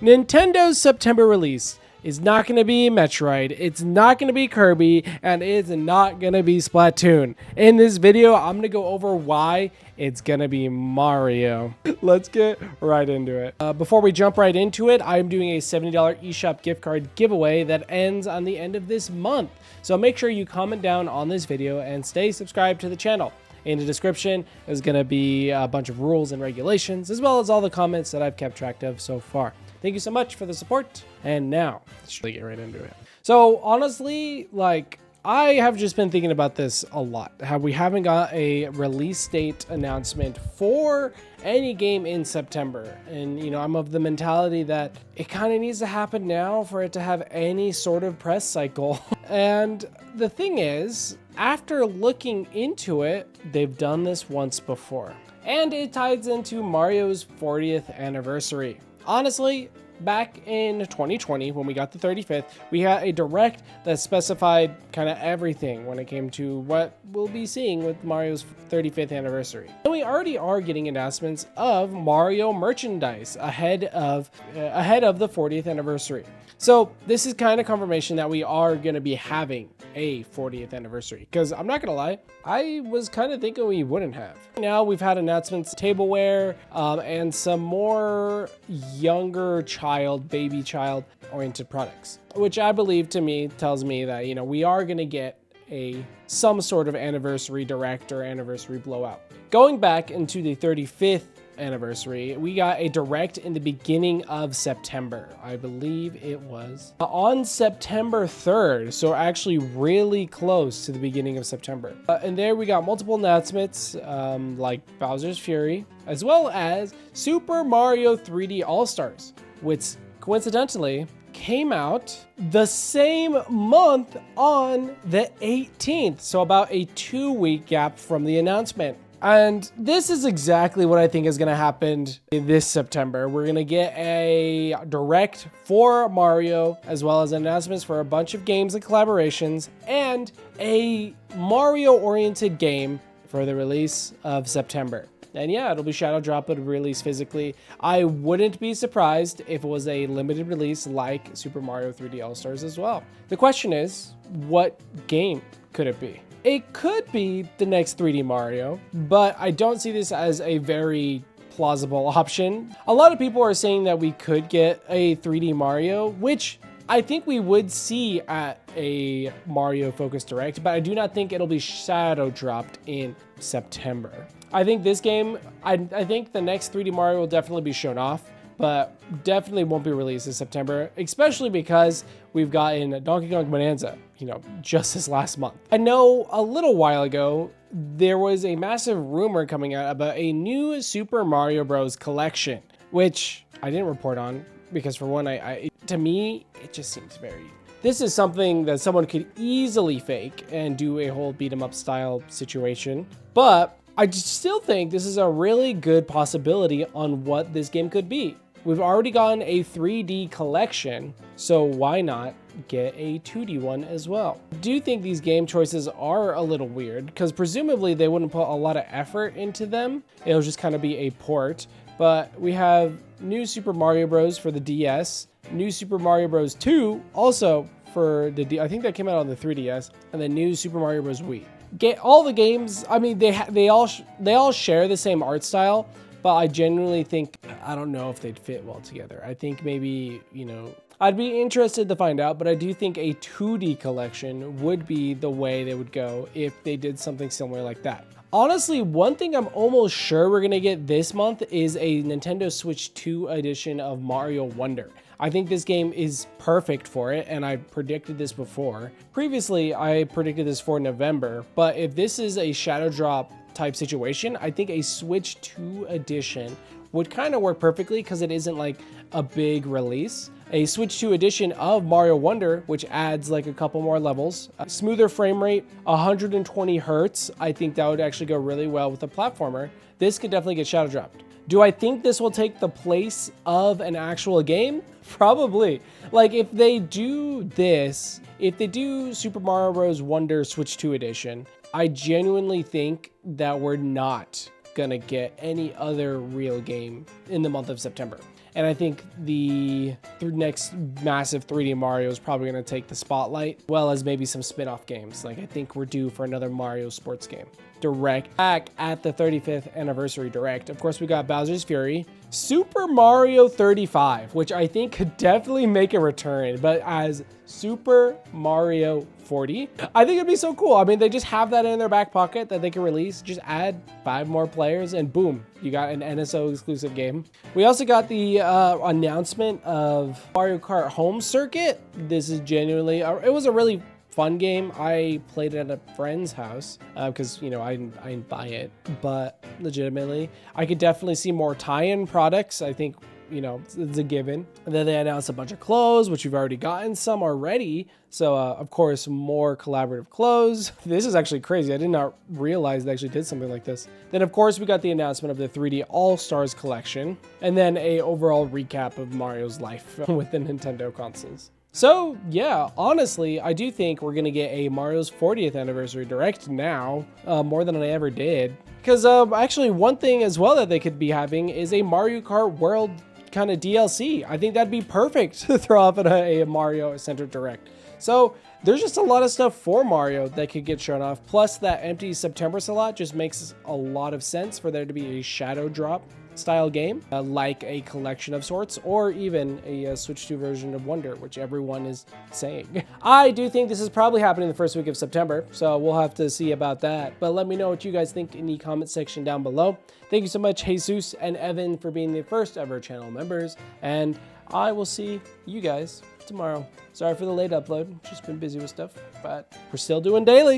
Nintendo's September release is not going to be Metroid, it's not going to be Kirby, and it's not going to be Splatoon. In this video, I'm going to go over why it's going to be Mario. Let's get right into it. Before we jump right into it, I'm doing a $70 eShop gift card giveaway that ends on the end of this month. So make sure you comment down on this video and stay subscribed to the channel. In the description is going to be a bunch of rules and regulations, as well as all the comments that I've kept track of so far. Thank you so much for the support. And now, let's really get right into it. So honestly, I have just been thinking about this a lot. How we haven't got a release date announcement for any game in September. And, you know, I'm of the mentality that it kind of needs to happen now for it to have any sort of press cycle. And the thing is, after looking into it, they've done this once before. And it ties into Mario's 40th anniversary. Honestly, back in 2020, when we got the 35th, we had a direct that specified kind of everything when it came to what we'll be seeing with Mario's 35th anniversary. And we already are getting announcements of Mario merchandise ahead of the 40th anniversary. So this is kind of confirmation that we are going to be having a 40th anniversary, because I'm not going to lie, I was kind of thinking we wouldn't have. Now we've had announcements, tableware, and some more younger baby child oriented products, which I believe tells me that, you know, we are going to get some sort of anniversary direct or anniversary blowout. Going back into the 35th anniversary, we got a direct in the beginning of September. I believe it was on September 3rd, so actually really close to the beginning of September. And there we got multiple announcements like Bowser's Fury, as well as Super Mario 3D All-Stars, which coincidentally came out the same month on the 18th, so about a 2-week gap from the announcement. And this is exactly what I think is going to happen this September. We're going to get a direct for Mario, as well as announcements for a bunch of games and collaborations, and a Mario-oriented game for the release of September. And yeah, it'll be shadow drop, but release physically. I wouldn't be surprised if it was a limited release like Super Mario 3D All-Stars as well. The question is, what game could it be? It could be the next 3D Mario, but I don't see this as a very plausible option. A lot of people are saying that we could get a 3D Mario, which I think we would see at a Mario Focus Direct, but I do not think it'll be shadow dropped in September. I think this game, I think the next 3D Mario will definitely be shown off, but definitely won't be released in September, especially because we've gotten Donkey Kong Bonanza, you know, just this last month. I know a little while ago, there was a massive rumor coming out about a new Super Mario Bros. Collection, which I didn't report on because, for one, to me, it just seems very... This is something that someone could easily fake and do a whole beat 'em up style situation, but I still think this is a really good possibility on what this game could be. We've already gotten a 3D collection, so why not get a 2D one as well? I do think these game choices are a little weird, because presumably they wouldn't put a lot of effort into them. It'll just kind of be a port. But we have new Super Mario Bros. For the DS, new Super Mario Bros. 2 also for the I think that came out on the 3DS, and then new Super Mario Bros. Wii. Get all the games. I mean, they all share the same art style, but I genuinely think, I don't know if they'd fit well together. I think maybe, you know, I'd be interested to find out, but I do think a 2D collection would be the way they would go if they did something similar like that. Honestly, one thing I'm almost sure we're going to get this month is a Nintendo Switch 2 edition of Mario Wonder. I think this game is perfect for it, and I predicted this before. Previously, I predicted this for November, but if this is a shadow drop type situation, I think a Switch 2 edition would kind of work perfectly, because it isn't like a big release. A Switch 2 edition of Mario Wonder, which adds like a couple more levels, a smoother frame rate, 120 hertz. I think that would actually go really well with a platformer. This could definitely get shadow dropped. Do I think this will take the place of an actual game? Probably. Like, if they do this, if they do Super Mario Bros. Wonder Switch 2 edition, I genuinely think that we're not gonna get any other real game in the month of September. And I think the next massive 3D Mario is probably going to take the spotlight, as well as maybe some spin-off games. Like, I think we're due for another Mario sports game. Direct back at the 35th anniversary direct. Of course, we got Bowser's Fury, Super Mario 35, which I think could definitely make a return, but as Super Mario 40, I think it'd be so cool. I mean, they just have that in their back pocket that they can release. Just add 5 more players and boom, you got an NSO exclusive game. We also got the announcement of Mario Kart Home Circuit. This is genuinely, it was a really fun game. I played it at a friend's house because, you know, I didn't buy it, but legitimately, I could definitely see more tie-in products. I think, you know, it's a given. And then they announced a bunch of clothes, which we've already gotten some already. So, of course, more collaborative clothes. This is actually crazy. I did not realize they actually did something like this. Then, of course, we got the announcement of the 3D All-Stars collection, and then a overall recap of Mario's life with the Nintendo consoles. So, yeah, honestly, I do think we're going to get a Mario's 40th anniversary direct now, more than I ever did. Because actually, one thing as well that they could be having is a Mario Kart World kind of DLC. I think that'd be perfect to throw up at a Mario-centered direct. So, there's just a lot of stuff for Mario that could get shown off. Plus, that empty September slot just makes a lot of sense for there to be a shadow drop style game, like a collection of sorts, or even a Switch 2 version of Wonder, which everyone is saying. I do think this is probably happening the first week of September, so we'll have to see about that. But let me know what you guys think in the comment section down below. Thank you so much, Jesus and Evan, for being the first ever channel members, and I will see you guys tomorrow. Sorry for the late upload, just been busy with stuff, but we're still doing daily.